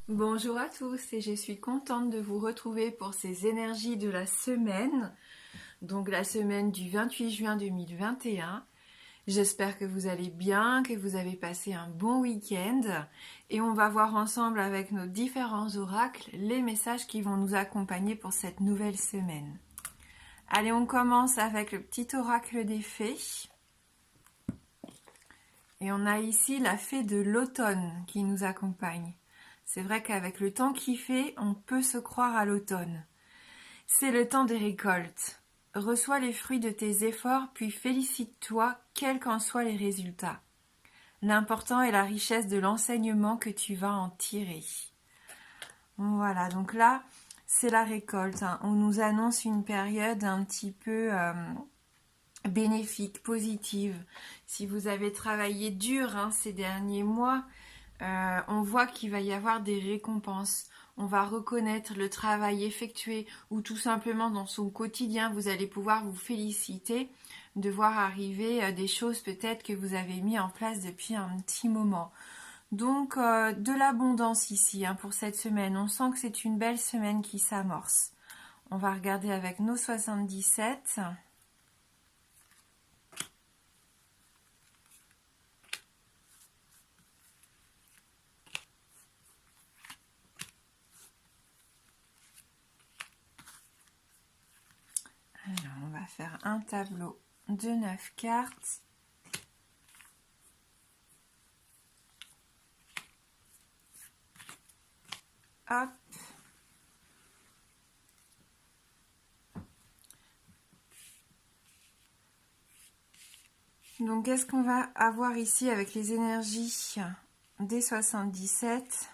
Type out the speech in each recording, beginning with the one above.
Bonjour à tous et je suis contente de vous retrouver pour ces énergies de la semaine, donc la semaine du 28 juin 2021. J'espère que vous allez bien, que vous avez passé un bon week-end et on va voir ensemble avec nos différents oracles les messages qui vont nous accompagner pour cette nouvelle semaine. Allez, on commence avec le petit oracle des fées. Et on a ici la fée de l'automne qui nous accompagne. C'est vrai qu'avec le temps qui fait, on peut se croire à l'automne. C'est le temps des récoltes. Reçois les fruits de tes efforts, puis félicite-toi, quels qu'en soient les résultats. L'important est la richesse de l'enseignement que tu vas en tirer. Voilà, donc là, c'est la récolte. On nous annonce une période un petit peu bénéfique, positive. Si vous avez travaillé dur ces derniers mois, on voit qu'il va y avoir des récompenses. On va reconnaître le travail effectué ou tout simplement dans son quotidien, vous allez pouvoir vous féliciter de voir arriver des choses peut-être que vous avez mis en place depuis un petit moment. Donc de l'abondance ici pour cette semaine. On sent que c'est une belle semaine qui s'amorce. On va regarder avec nos 77. Alors, on va faire un tableau de 9 cartes. Hop. Donc, qu'est-ce qu'on va avoir ici avec les énergies des 77?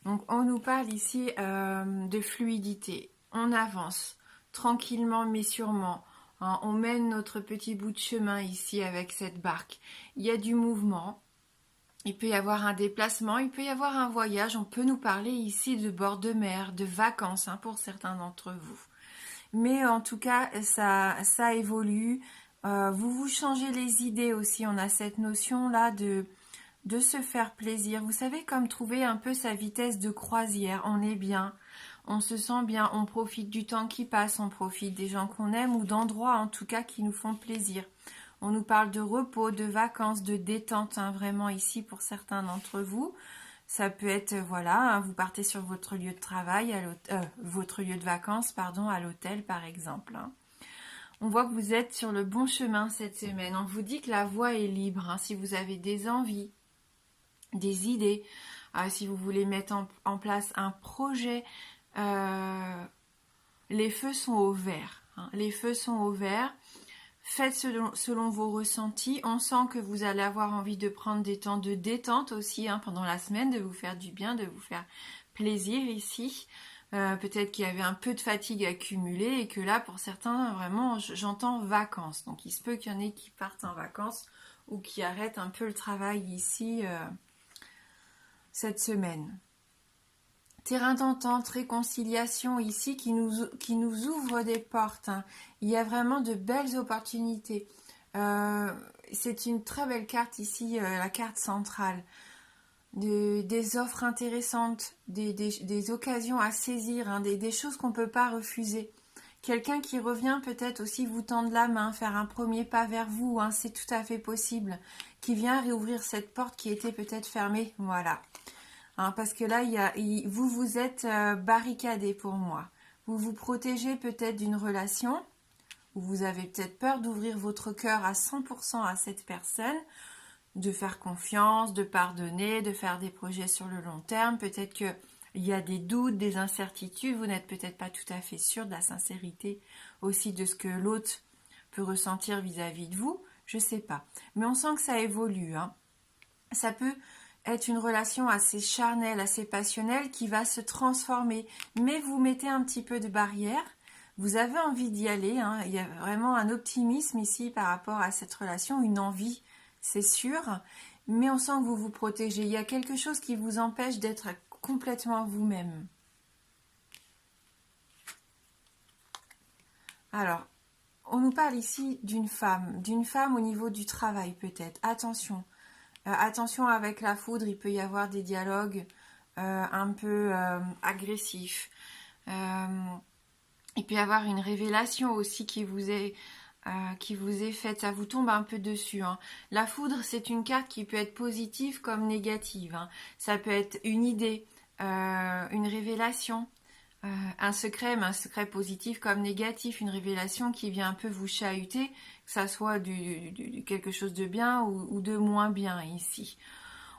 Donc, on nous parle ici de fluidité. On avance tranquillement mais sûrement. On mène notre petit bout de chemin ici avec cette barque. Il y a du mouvement. Il peut y avoir un déplacement, il peut y avoir un voyage. On peut nous parler ici de bord de mer, de vacances pour certains d'entre vous. Mais en tout cas, ça évolue. Vous changez les idées aussi. On a cette notion-là de se faire plaisir. Vous savez, comme trouver un peu sa vitesse de croisière. On est bien, on se sent bien, on profite du temps qui passe, on profite des gens qu'on aime ou d'endroits en tout cas qui nous font plaisir. On nous parle de repos, de vacances, de détente, vraiment ici pour certains d'entre vous. Ça peut être, voilà, vous partez sur votre lieu de travail, votre lieu de vacances, pardon, à l'hôtel par exemple. On voit que vous êtes sur le bon chemin cette semaine. On vous dit que la voie est libre. Si vous avez des envies, des idées, si vous voulez mettre en place un projet, les feux sont au vert. Les feux sont au vert. Faites selon vos ressentis. On sent que vous allez avoir envie de prendre des temps de détente aussi pendant la semaine, de vous faire du bien, de vous faire plaisir ici. Peut-être qu'il y avait un peu de fatigue accumulée et que là, pour certains, vraiment, j'entends vacances. Donc, il se peut qu'il y en ait qui partent en vacances ou qui arrêtent un peu le travail ici cette semaine. Terrain d'entente, réconciliation ici qui nous ouvre des portes. Il y a vraiment de belles opportunités. C'est une très belle carte ici, la carte centrale. Des offres intéressantes, des occasions à saisir, des choses qu'on ne peut pas refuser. Quelqu'un qui revient peut-être aussi vous tendre la main, faire un premier pas vers vous, c'est tout à fait possible. Qui vient réouvrir cette porte qui était peut-être fermée, voilà. Parce que là, vous êtes barricadé pour moi. Vous vous protégez peut-être d'une relation, ou vous avez peut-être peur d'ouvrir votre cœur à 100% à cette personne, de faire confiance, de pardonner, de faire des projets sur le long terme. Peut-être qu'il y a des doutes, des incertitudes, vous n'êtes peut-être pas tout à fait sûr de la sincérité aussi de ce que l'autre peut ressentir vis-à-vis de vous. Je ne sais pas. Mais on sent que ça évolue. Ça peut être une relation assez charnelle, assez passionnelle qui va se transformer. Mais vous mettez un petit peu de barrière. Vous avez envie d'y aller. Il y a vraiment un optimisme ici par rapport à cette relation, une envie, c'est sûr. Mais on sent que vous vous protégez. Il y a quelque chose qui vous empêche d'être complètement vous-même. Alors, on nous parle ici d'une femme au niveau du travail peut-être. Attention. Attention avec la foudre, il peut y avoir des dialogues un peu agressifs. Il peut y avoir une révélation aussi qui vous est faite, ça vous tombe un peu dessus. Hein. La foudre, c'est une carte qui peut être positive comme négative. Hein. Ça peut être une idée, une révélation, un secret, mais un secret positif comme négatif, une révélation qui vient un peu vous chahuter, que ça soit quelque chose de bien ou de moins bien ici.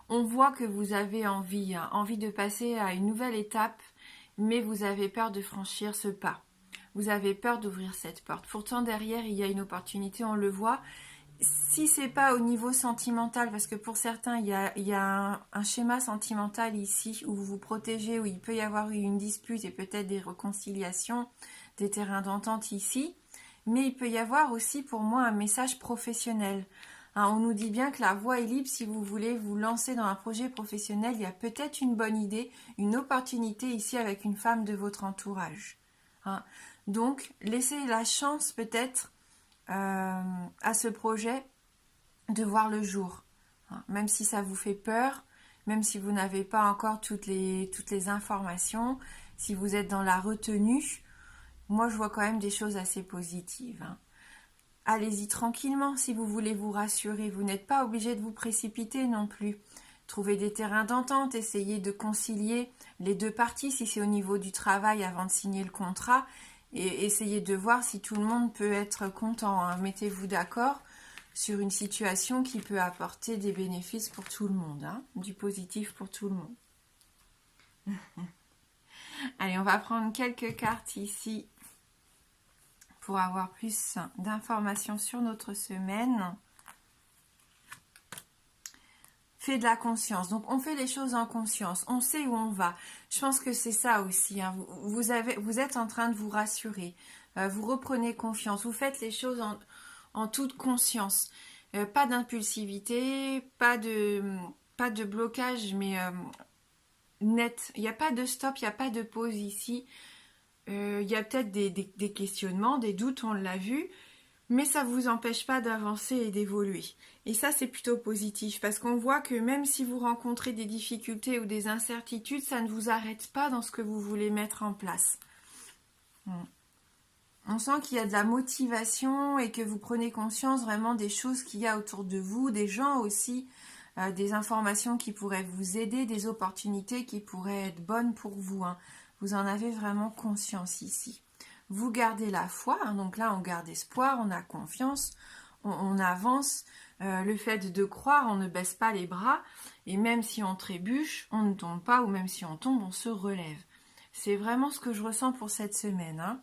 On voit que vous avez envie de passer à une nouvelle étape, mais vous avez peur de franchir ce pas. Vous avez peur d'ouvrir cette porte. Pourtant, derrière, il y a une opportunité, on le voit. Si c'est pas au niveau sentimental, parce que pour certains, il y a un schéma sentimental ici, où vous vous protégez, où il peut y avoir eu une dispute et peut-être des réconciliations, des terrains d'entente ici. Mais il peut y avoir aussi, pour moi, un message professionnel. Hein, on nous dit bien que la voie est libre si vous voulez vous lancer dans un projet professionnel. Il y a peut-être une bonne idée, une opportunité ici avec une femme de votre entourage. Hein. Donc, laissez la chance peut-être à ce projet de voir le jour. Hein. Même si ça vous fait peur, même si vous n'avez pas encore toutes les informations, si vous êtes dans la retenue, moi je vois quand même des choses assez positives. Hein. Allez-y tranquillement si vous voulez vous rassurer. Vous n'êtes pas obligé de vous précipiter non plus. Trouvez des terrains d'entente, essayez de concilier les deux parties si c'est au niveau du travail avant de signer le contrat. Et essayez de voir si tout le monde peut être content. Hein. Mettez-vous d'accord sur une situation qui peut apporter des bénéfices pour tout le monde, hein, du positif pour tout le monde. Allez, on va prendre quelques cartes ici pour avoir plus d'informations sur notre semaine. Fait de la conscience. Donc, on fait les choses en conscience. On sait où on va. Je pense que c'est ça aussi. Hein. Vous êtes en train de vous rassurer. Vous reprenez confiance. Vous faites les choses en toute conscience. Pas d'impulsivité, pas de blocage, mais net. Il n'y a pas de stop, il n'y a pas de pause ici. Il y a peut-être des questionnements, des doutes, on l'a vu. Mais ça ne vous empêche pas d'avancer et d'évoluer. Et ça, c'est plutôt positif parce qu'on voit que même si vous rencontrez des difficultés ou des incertitudes, ça ne vous arrête pas dans ce que vous voulez mettre en place. On sent qu'il y a de la motivation et que vous prenez conscience vraiment des choses qu'il y a autour de vous, des gens aussi, des informations qui pourraient vous aider, des opportunités qui pourraient être bonnes pour vous. Hein. Vous en avez vraiment conscience ici. Vous gardez la foi, hein, donc là on garde espoir, on a confiance, on avance. Le fait de croire, on ne baisse pas les bras, et même si on trébuche, on ne tombe pas, ou même si on tombe, on se relève. C'est vraiment ce que je ressens pour cette semaine. Hein.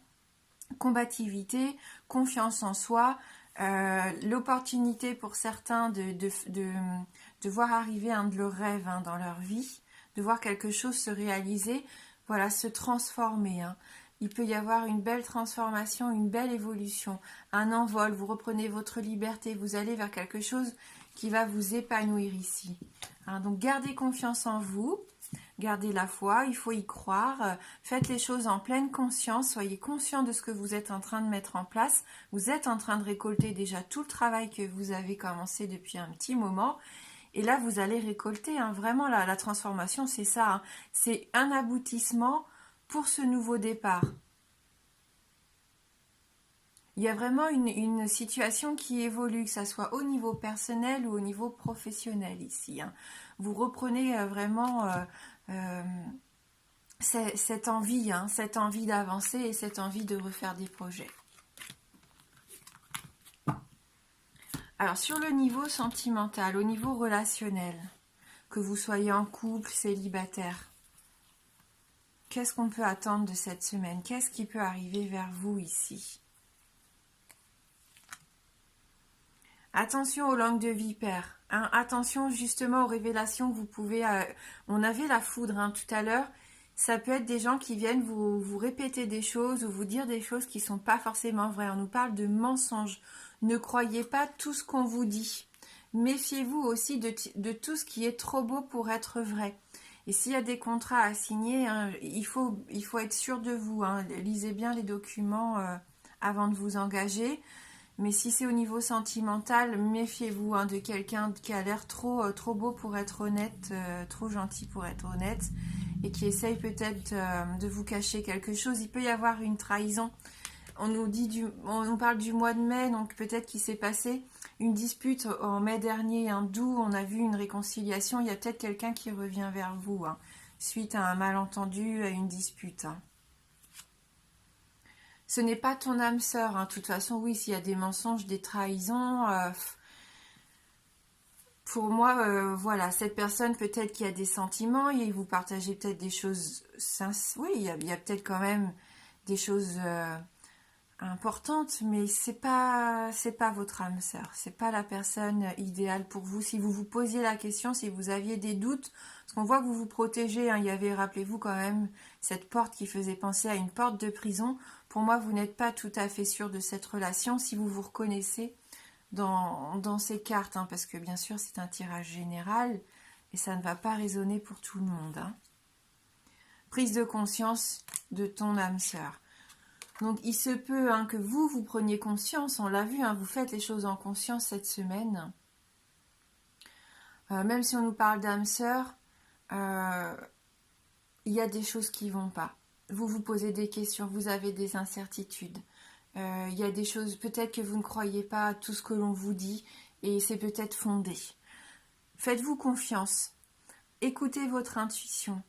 Combativité, confiance en soi, l'opportunité pour certains de voir arriver un de leurs rêves hein, dans leur vie, de voir quelque chose se réaliser, voilà, se transformer. Hein. Il peut y avoir une belle transformation, une belle évolution, un envol, vous reprenez votre liberté, vous allez vers quelque chose qui va vous épanouir ici. Hein, donc gardez confiance en vous, gardez la foi, il faut y croire, faites les choses en pleine conscience, soyez conscient de ce que vous êtes en train de mettre en place, vous êtes en train de récolter déjà tout le travail que vous avez commencé depuis un petit moment. Et là, vous allez récolter, hein, vraiment la transformation, c'est ça, hein, c'est un aboutissement pour ce nouveau départ. Il y a vraiment une situation qui évolue, que ce soit au niveau personnel ou au niveau professionnel ici. Hein. Vous reprenez vraiment cette envie d'avancer et cette envie de refaire des projets. Alors sur le niveau sentimental, au niveau relationnel, que vous soyez en couple, célibataire, qu'est-ce qu'on peut attendre de cette semaine? Qu'est-ce qui peut arriver vers vous ici? Attention aux langues de vipère. Hein, attention justement aux révélations que vous pouvez... on avait la foudre hein, tout à l'heure. Ça peut être des gens qui viennent vous répéter des choses ou vous dire des choses qui ne sont pas forcément vraies. On nous parle de mensonges. Ne croyez pas tout ce qu'on vous dit. Méfiez-vous aussi de tout ce qui est trop beau pour être vrai. Et s'il y a des contrats à signer, hein, il faut être sûr de vous. Hein. Lisez bien les documents avant de vous engager. Mais si c'est au niveau sentimental, méfiez-vous de quelqu'un qui a l'air trop beau pour être honnête, trop gentil pour être honnête, et qui essaye peut-être de vous cacher quelque chose. Il peut y avoir une trahison. On nous parle du mois de mai, donc peut-être qu'il s'est passé une dispute en mai dernier, d'où on a vu une réconciliation. Il y a peut-être quelqu'un qui revient vers vous, suite à un malentendu, à une dispute. Ce n'est pas ton âme sœur, de toute façon, oui, s'il y a des mensonges, des trahisons, pour moi, voilà, cette personne peut-être qui a des sentiments, et vous partagez peut-être des choses, oui, il y a peut-être quand même des choses importante, mais c'est pas votre âme sœur, c'est pas la personne idéale pour vous. Si vous vous posiez la question, si vous aviez des doutes, parce qu'on voit que vous vous protégez, il y avait, rappelez-vous quand même, cette porte qui faisait penser à une porte de prison. Pour moi, vous n'êtes pas tout à fait sûr de cette relation si vous vous reconnaissez dans ces cartes, parce que bien sûr c'est un tirage général et ça ne va pas résonner pour tout le monde. Prise de conscience de ton âme sœur. Donc, il se peut que vous preniez conscience, on l'a vu, vous faites les choses en conscience cette semaine. Même si on nous parle d'âme sœur, il y a des choses qui ne vont pas. Vous vous posez des questions, vous avez des incertitudes. Il y a des choses, peut-être que vous ne croyez pas à tout ce que l'on vous dit, et c'est peut-être fondé. Faites-vous confiance. Écoutez votre intuition.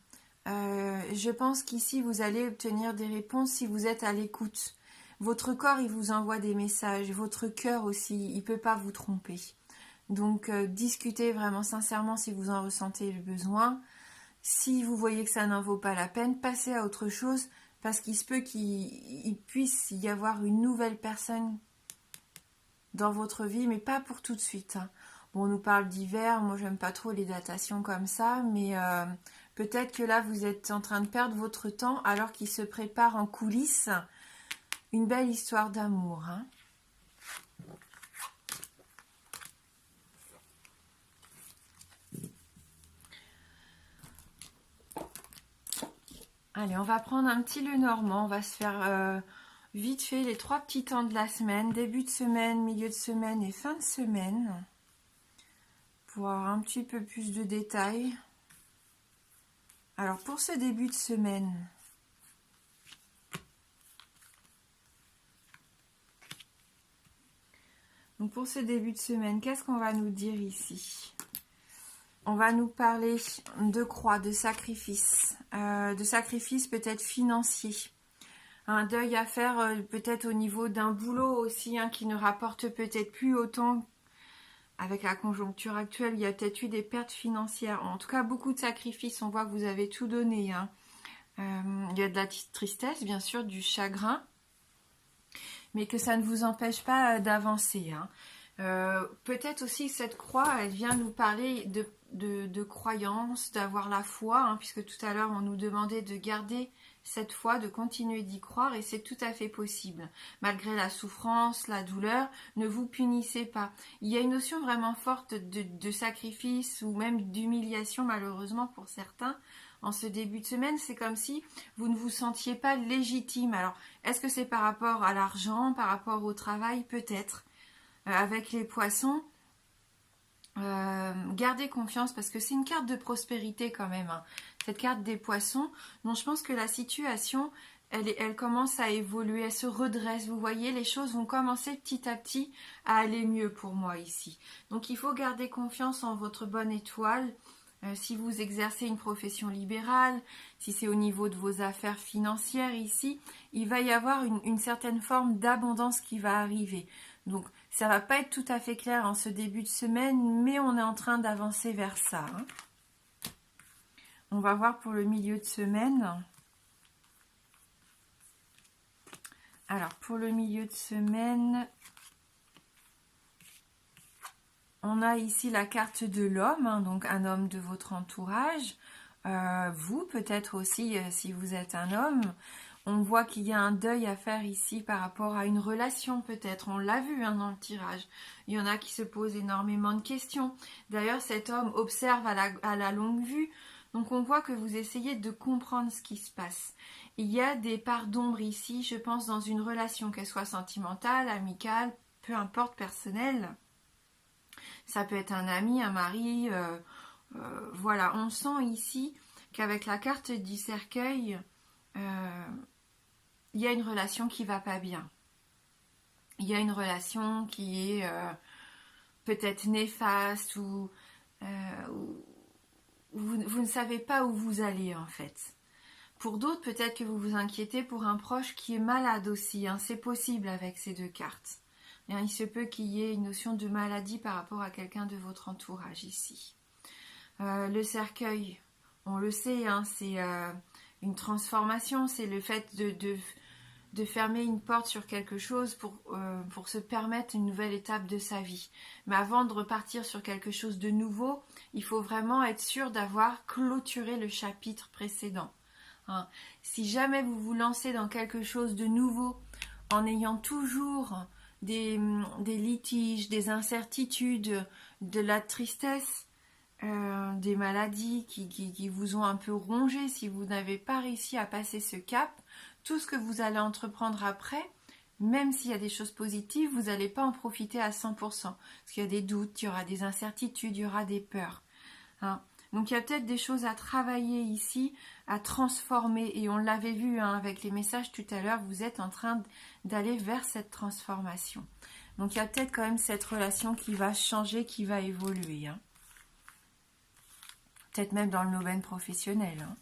Je pense qu'ici, vous allez obtenir des réponses si vous êtes à l'écoute. Votre corps, il vous envoie des messages. Votre cœur aussi, il ne peut pas vous tromper. Donc, discutez vraiment sincèrement si vous en ressentez le besoin. Si vous voyez que ça n'en vaut pas la peine, passez à autre chose parce qu'il se peut qu'il puisse y avoir une nouvelle personne dans votre vie, mais pas pour tout de suite. Bon, on nous parle d'hiver, moi j'aime pas trop les datations comme ça, mais peut-être que là vous êtes en train de perdre votre temps alors qu'il se prépare en coulisses une belle histoire d'amour. Allez, on va prendre un petit Lenormand, on va se faire vite fait les 3 petits temps de la semaine, début de semaine, milieu de semaine et fin de semaine, pour avoir un petit peu plus de détails. Alors pour ce début de semaine, qu'est-ce qu'on va nous dire ici ? On va nous parler de croix, de sacrifice peut-être financier. Un deuil à faire peut-être au niveau d'un boulot aussi, qui ne rapporte peut-être plus autant. Avec la conjoncture actuelle, il y a peut-être eu des pertes financières. En tout cas, beaucoup de sacrifices. On voit que vous avez tout donné. Il y a de la tristesse, bien sûr, du chagrin. Mais que ça ne vous empêche pas d'avancer. Peut-être aussi que cette croix, elle vient nous parler de croyance, d'avoir la foi, puisque tout à l'heure, on nous demandait de garder cette foi, de continuer d'y croire, et c'est tout à fait possible. Malgré la souffrance, la douleur, ne vous punissez pas. Il y a une notion vraiment forte de sacrifice ou même d'humiliation, malheureusement pour certains. En ce début de semaine, c'est comme si vous ne vous sentiez pas légitime. Alors, est-ce que c'est par rapport à l'argent, par rapport au travail? Peut-être. Avec les poissons, gardez confiance parce que c'est une carte de prospérité quand même, cette carte des poissons. Donc je pense que la situation elle commence à évoluer, elle se redresse. Vous voyez, les choses vont commencer petit à petit à aller mieux pour moi ici. Donc il faut garder confiance en votre bonne étoile. Si vous exercez une profession libérale, si c'est au niveau de vos affaires financières ici, il va y avoir une certaine forme d'abondance qui va arriver. Donc ça va pas être tout à fait clair en ce début de semaine, mais on est en train d'avancer vers ça. On va voir pour le milieu de semaine. Alors pour le milieu de semaine, on a ici la carte de l'homme, donc un homme de votre entourage. Vous peut-être aussi si vous êtes un homme. On voit qu'il y a un deuil à faire ici par rapport à une relation peut-être. On l'a vu dans le tirage. Il y en a qui se posent énormément de questions. D'ailleurs, cet homme observe à la longue vue. Donc on voit que vous essayez de comprendre ce qui se passe. Il y a des parts d'ombre ici, je pense, dans une relation, qu'elle soit sentimentale, amicale, peu importe, personnel. Ça peut être un ami, un mari. Voilà, on sent ici qu'avec la carte du cercueil, il y a une relation qui va pas bien. Il y a une relation qui est peut-être néfaste ou vous ne savez pas où vous allez en fait. Pour d'autres, peut-être que vous vous inquiétez pour un proche qui est malade aussi. Hein. C'est possible avec ces deux cartes. Et, il se peut qu'il y ait une notion de maladie par rapport à quelqu'un de votre entourage ici. Le cercueil, on le sait, hein, c'est une transformation. C'est le fait de fermer une porte sur quelque chose pour se permettre une nouvelle étape de sa vie. Mais avant de repartir sur quelque chose de nouveau, il faut vraiment être sûr d'avoir clôturé le chapitre précédent. Hein. Si jamais vous vous lancez dans quelque chose de nouveau en ayant toujours des litiges, des incertitudes, de la tristesse, des maladies qui vous ont un peu rongé, si vous n'avez pas réussi à passer ce cap, tout ce que vous allez entreprendre après, même s'il y a des choses positives, vous n'allez pas en profiter à 100%. Parce qu'il y a des doutes, il y aura des incertitudes, il y aura des peurs. Hein. Donc il y a peut-être des choses à travailler ici, à transformer. Et on l'avait vu hein, avec les messages tout à l'heure, vous êtes en train d'aller vers cette transformation. Donc il y a peut-être quand même cette relation qui va changer, qui va évoluer. Hein. Peut-être même dans le domaine professionnel. Hein.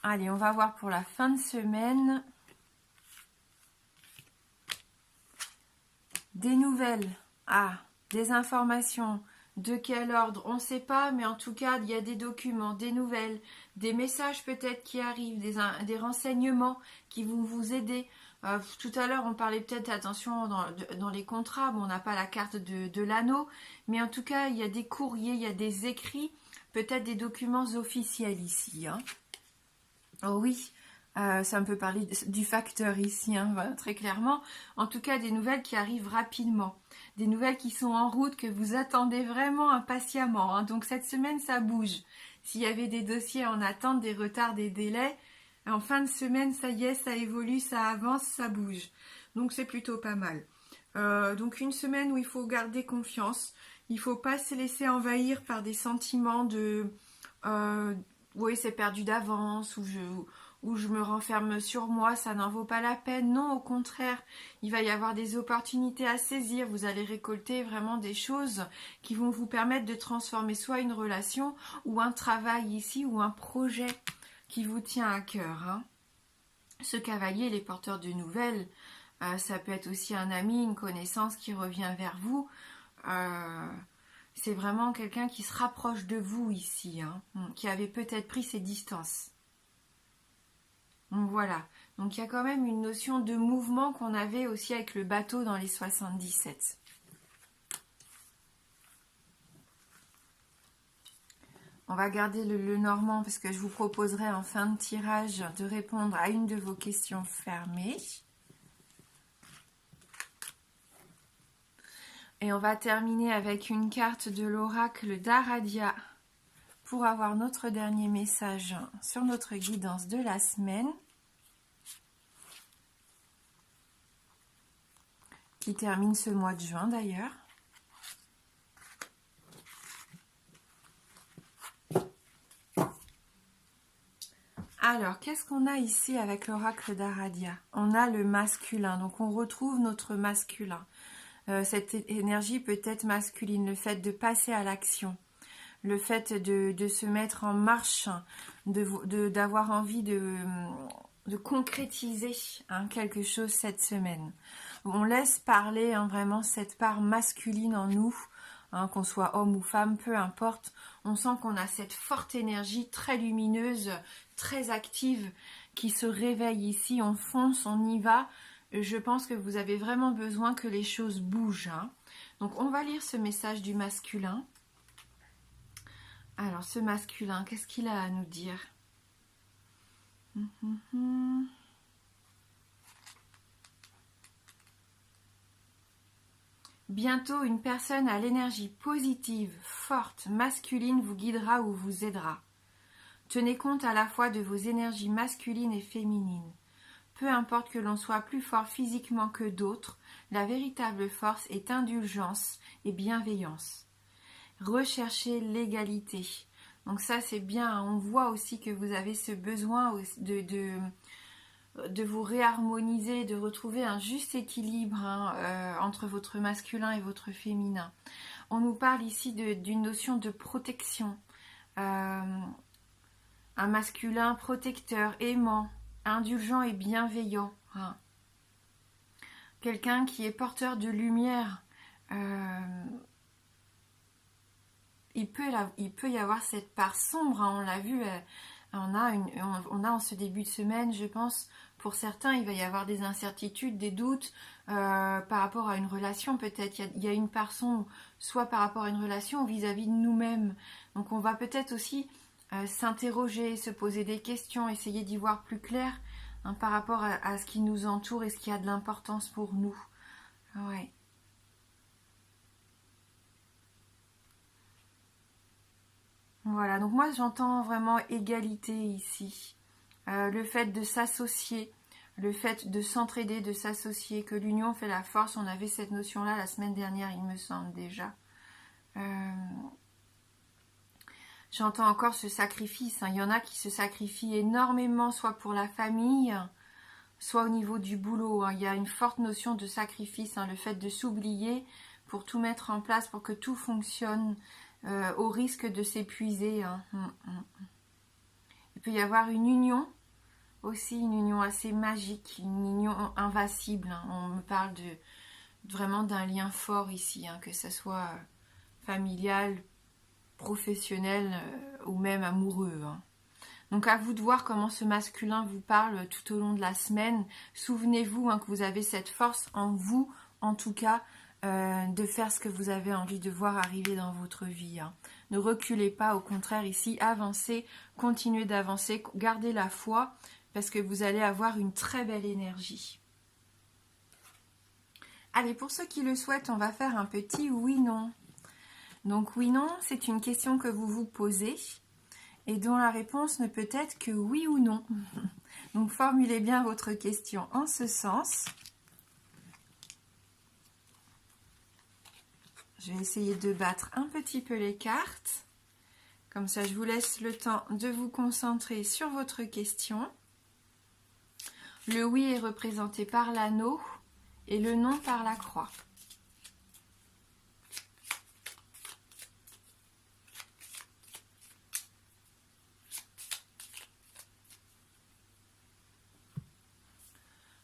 Allez, on va voir pour la fin de semaine. Des nouvelles. Ah, des informations. De quel ordre? On ne sait pas, mais en tout cas, il y a des documents, des nouvelles, des messages peut-être qui arrivent, des renseignements qui vont vous aider. Tout à l'heure, on parlait peut-être, attention, dans les contrats. Bon, on n'a pas la carte de l'anneau, mais en tout cas, il y a des courriers, il y a des écrits, peut-être des documents officiels ici. Hein. Oh oui, ça me peut parler du facteur ici, hein, voilà, très clairement. En tout cas, des nouvelles qui arrivent rapidement. Des nouvelles qui sont en route, que vous attendez vraiment impatiemment. Hein. Donc cette semaine, ça bouge. S'il y avait des dossiers en attente, des retards, des délais, en fin de semaine, ça y est, ça évolue, ça avance, ça bouge. Donc c'est plutôt pas mal. Donc une semaine où il faut garder confiance. Il ne faut pas se laisser envahir par des sentiments de... oui, c'est perdu d'avance, ou je me renferme sur moi, ça n'en vaut pas la peine. Non, au contraire, il va y avoir des opportunités à saisir. Vous allez récolter vraiment des choses qui vont vous permettre de transformer soit une relation, ou un travail ici, ou un projet qui vous tient à cœur. Hein. Ce cavalier, les porteurs de nouvelles, ça peut être aussi un ami, une connaissance qui revient vers vous. C'est vraiment quelqu'un qui se rapproche de vous ici, hein, qui avait peut-être pris ses distances. Donc voilà, donc il y a quand même une notion de mouvement qu'on avait aussi avec le bateau dans les 77. On va garder le normand parce que je vous proposerai en fin de tirage de répondre à une de vos questions fermées. Et on va terminer avec une carte de l'oracle d'Aradia pour avoir notre dernier message sur notre guidance de la semaine. Qui termine ce mois de juin d'ailleurs. Alors, qu'est-ce qu'on a ici avec l'oracle d'Aradia? On a le masculin, donc on retrouve notre masculin. Cette énergie peut être masculine, le fait de passer à l'action, le fait de se mettre en marche, d'avoir envie de concrétiser hein, quelque chose cette semaine. On laisse parler hein, vraiment cette part masculine en nous, hein, qu'on soit homme ou femme, peu importe. On sent qu'on a cette forte énergie très lumineuse, très active, qui se réveille ici. On fonce, on y va. Je pense que vous avez vraiment besoin que les choses bougent. Hein. Donc on va lire ce message du masculin. Alors ce masculin, qu'est-ce qu'il a à nous dire? Bientôt, une personne à l'énergie positive, forte, masculine vous guidera ou vous aidera. Tenez compte à la fois de vos énergies masculines et féminines. Peu importe que l'on soit plus fort physiquement que d'autres, la véritable force est indulgence et bienveillance. Recherchez l'égalité. Donc ça c'est bien, on voit aussi que vous avez ce besoin de vous réharmoniser, de retrouver un juste équilibre entre votre masculin et votre féminin. On nous parle ici d'une notion de protection. Un masculin protecteur, aimant, indulgent et bienveillant. Quelqu'un qui est porteur de lumière. Il peut y avoir cette part sombre, on l'a vu, on a en ce début de semaine, je pense, pour certains, il va y avoir des incertitudes, des doutes par rapport à une relation, peut-être. Il y a une part sombre, soit par rapport à une relation ou vis-à-vis de nous-mêmes. Donc on va peut-être aussi s'interroger, se poser des questions, essayer d'y voir plus clair par rapport à ce qui nous entoure et ce qui a de l'importance pour nous. Ouais. Voilà, donc moi j'entends vraiment égalité ici. Le fait de s'associer, le fait de s'entraider, de s'associer, que l'union fait la force. On avait cette notion-là la semaine dernière, il me semble déjà. J'entends encore ce sacrifice. Il y en a qui se sacrifient énormément, soit pour la famille, soit au niveau du boulot. Il y a une forte notion de sacrifice, le fait de s'oublier pour tout mettre en place, pour que tout fonctionne. Au risque de s'épuiser. Il peut y avoir une union, aussi une union assez magique, une union invincible. On me parle vraiment d'un lien fort ici, que ce soit familial, professionnel ou même amoureux. Donc à vous de voir comment ce masculin vous parle tout au long de la semaine. Souvenez-vous que vous avez cette force en vous, en tout cas, de faire ce que vous avez envie de voir arriver dans votre vie. Ne reculez pas, au contraire ici, avancez, continuez d'avancer, gardez la foi parce que vous allez avoir une très belle énergie. Allez, pour ceux qui le souhaitent, on va faire un petit oui-non. Donc oui-non, c'est une question que vous vous posez et dont la réponse ne peut être que oui ou non. Donc formulez bien votre question en ce sens. Je vais essayer de battre un petit peu les cartes. Comme ça, je vous laisse le temps de vous concentrer sur votre question. Le oui est représenté par l'anneau et le non par la croix.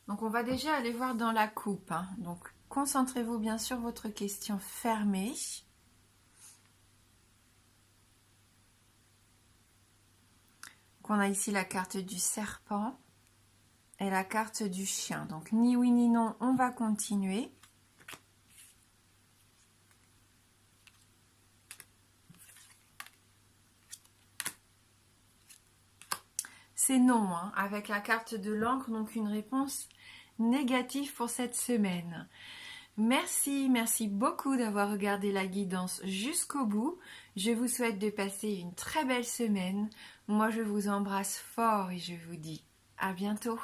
Donc, on va déjà aller voir dans la coupe. Donc, concentrez-vous bien sur votre question fermée. On a ici la carte du serpent et la carte du chien. Donc ni oui ni non, on va continuer. C'est non, avec la carte de l'encre, donc une réponse négative pour cette semaine. Merci beaucoup d'avoir regardé la guidance jusqu'au bout. Je vous souhaite de passer une très belle semaine. Moi, je vous embrasse fort et je vous dis à bientôt.